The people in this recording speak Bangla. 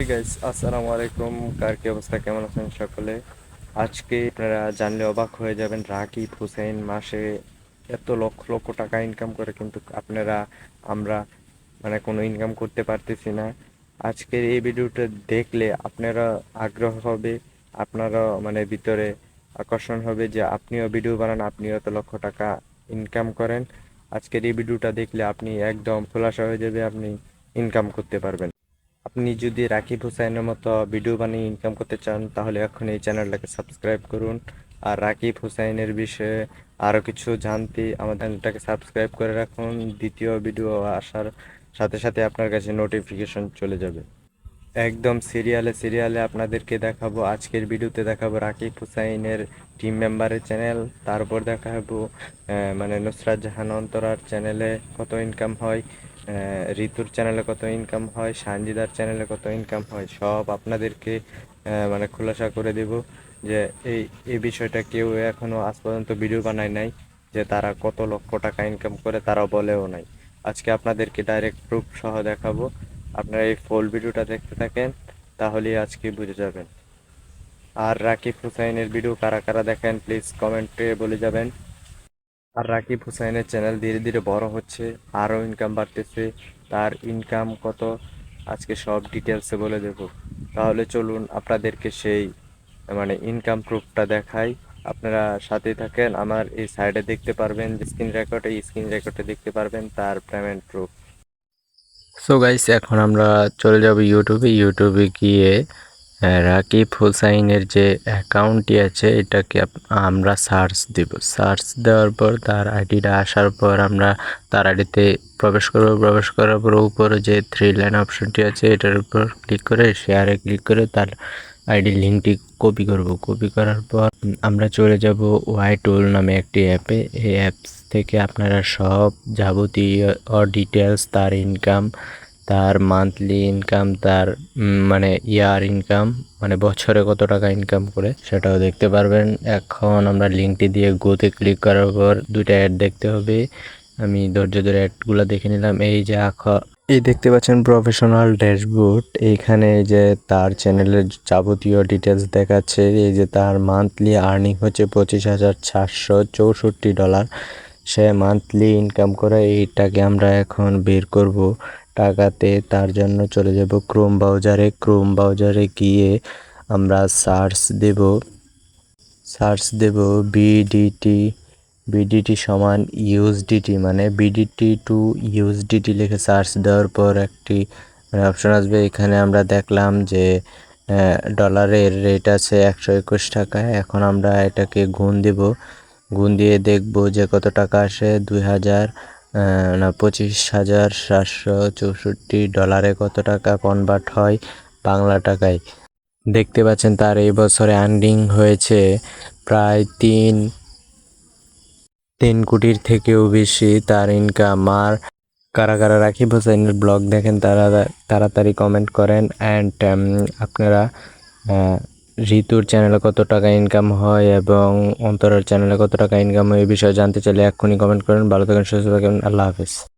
গাইস, আসসালামু আলাইকুম। কার কি অবস্থা, কেমন আছেন সকলে? আজকে আপনারা জানলে অবাক হয়ে যাবেন, রাকিব হুসেইন মাসে এত লক্ষ লক্ষ টাকা ইনকাম করে, কিন্তু আমরা কোনো ইনকাম করতে পারতেছি না। আজকের এই ভিডিওটা দেখলে আপনারা আগ্রহ হবে, আপনারা ভিতরে আকর্ষণ হবে যে আপনিও ভিডিও বানান, আপনিও এত লক্ষ টাকা ইনকাম করেন। আজকের এই ভিডিওটা দেখলে আপনি একদম খোলাসা হয়ে যাবে, আপনি ইনকাম করতে পারবেন। আপনি যদি রাকিব হুসাইনের মতো ভিডিও বানিয়ে ইনকাম করতে চান, তাহলে এখন এই চ্যানেলটাকে সাবস্ক্রাইব করুন। আর রাকিব হুসাইনের বিষয়ে আরও কিছু জানতে আমাদের চ্যানেলটাকে সাবস্ক্রাইব করে রাখুন। দ্বিতীয় ভিডিও আসার সাথে সাথে আপনার কাছে নোটিফিকেশন চলে যাবে। একদম সিরিয়ালে সিরিয়ালে আপনাদেরকে দেখাবো। আজকের ভিডিওতে দেখাবো রাকিব হুসাইনের টিম মেম্বারের চ্যানেল, তারপর দেখাবো নুসরাত জাহান অন্তরার চ্যানেলে কত ইনকাম হয়, ঋতুর চ্যানেলে কত ইনকাম হয়, সানজিদার চ্যানেলে কত ইনকাম হয়, সব আপনাদেরকে খোলাসা করে দেব। যে এই এই বিষয়টা কেউ এখনো আজ পর্যন্ত ভিডিও বানায় নাই, যে তারা কত লক্ষ টাকা ইনকাম করে, তারা বলেও নাই। আজকে আপনাদেরকে ডাইরেক্ট প্রুফ সহ দেখাবো। আপনারা এই ফুল ভিডিওটা দেখতে থাকেন, তাহলেই আজকে বুঝে যাবেন। আর রাকিব হুসাইনের ভিডিও কারা কারা দেখেন, প্লিজ কমেন্টে বলে যাবেন। আর রাকিব হুসাইনের চ্যানেল ধীরে ধীরে বড় হচ্ছে, আরও ইনকাম বাড়তেছে। তার ইনকাম কত আজকে সব ডিটেলসে বলে দেব। তাহলে চলুন আপনাদেরকে সেই ইনকাম প্রুফটা দেখাই। আপনারা সাথেই থাকেন। আমার এই সাইডে দেখতে পারবেন স্ক্রিন রেকর্ডে দেখতে পারবেন তার পেমেন্ট প্রুফ। সো গাইস, এখন আমরা চলে যাব ইউটিউবে গিয়ে রাকিব হুসাইনের যে অ্যাকাউন্টটি আছে এটাকে আমরা সার্চ দেব। সার্চ দেওয়ার পর তার আইডিটা আসার পর আমরা তার আইডিতে প্রবেশ করার পর উপরে যে থ্রি লাইন অপশনটি আছে এটার উপর ক্লিক করে শেয়ারে ক্লিক করে তার আইডি লিঙ্কটি কপি করার পর আমরা চলে যাব ওয়াই টুল নামে একটি অ্যাপে। এই অ্যাপস থেকে আপনারা সব যাবতীয় ডিটেলস, তার ইনকাম, তার মান্থলি ইনকাম, তার ইয়ার ইনকাম, বছরে কত টাকা ইনকাম করে সেটাও দেখতে পারবেন। এখন আমরা লিঙ্কটি দিয়ে গোতে ক্লিক করার পর দুইটা অ্যাড দেখতে হবে। আমি ধৈর্য ধরে অ্যাডগুলো দেখে নিলাম। এই দেখতে পাচ্ছেন প্রফেশনাল ড্যাশবোর্ড। এইখানে এই যে তার চ্যানেলের যাবতীয় ডিটেলস দেখাচ্ছে। এই যে তার মান্থলি আর্নিং হচ্ছে $25,464। সে মান্থলি ইনকাম করে, এইটাকে আমরা এখন বের করব টাকাতে। তার জন্য চলে যাব ক্রোম ব্রাউজারে গিয়ে আমরা সার্চ দেব বিডিটি সমান ইউএসডিটি, বিডিটি টু ইউএসডিটি লিখে সার্চ দেওয়ার পর একটি অপশন আসবে। এখানে আমরা দেখলাম যে ডলারের রেট আছে 121 টাকা। এখন আমরা এটাকে গুণ দিয়ে দেখব যে কত টাকা আসে। 25,764 ডলারে কত টাকা কনভার্ট হয় বাংলা টাকায়। দেখতে পাচ্ছেন তার এই বছরে আর্নিং হয়েছে প্রায় তিন কোটির থেকেও বেশি তার ইনকাম। আর কারা কারা রাকিব হোসেনের ব্লগ দেখেন তারা তাড়াতাড়ি কমেন্ট করেন। অ্যান্ড আপনারা ঋতুর চ্যানেলে কত টাকা ইনকাম হয় এবং অন্তরের চ্যানেলে কত টাকা ইনকাম হয় এই বিষয়ে জানতে চাইলে এক্ষুনি কমেন্ট করেন। ভালো থাকেন, সুস্থ থাকেন, আল্লাহ হাফেজ।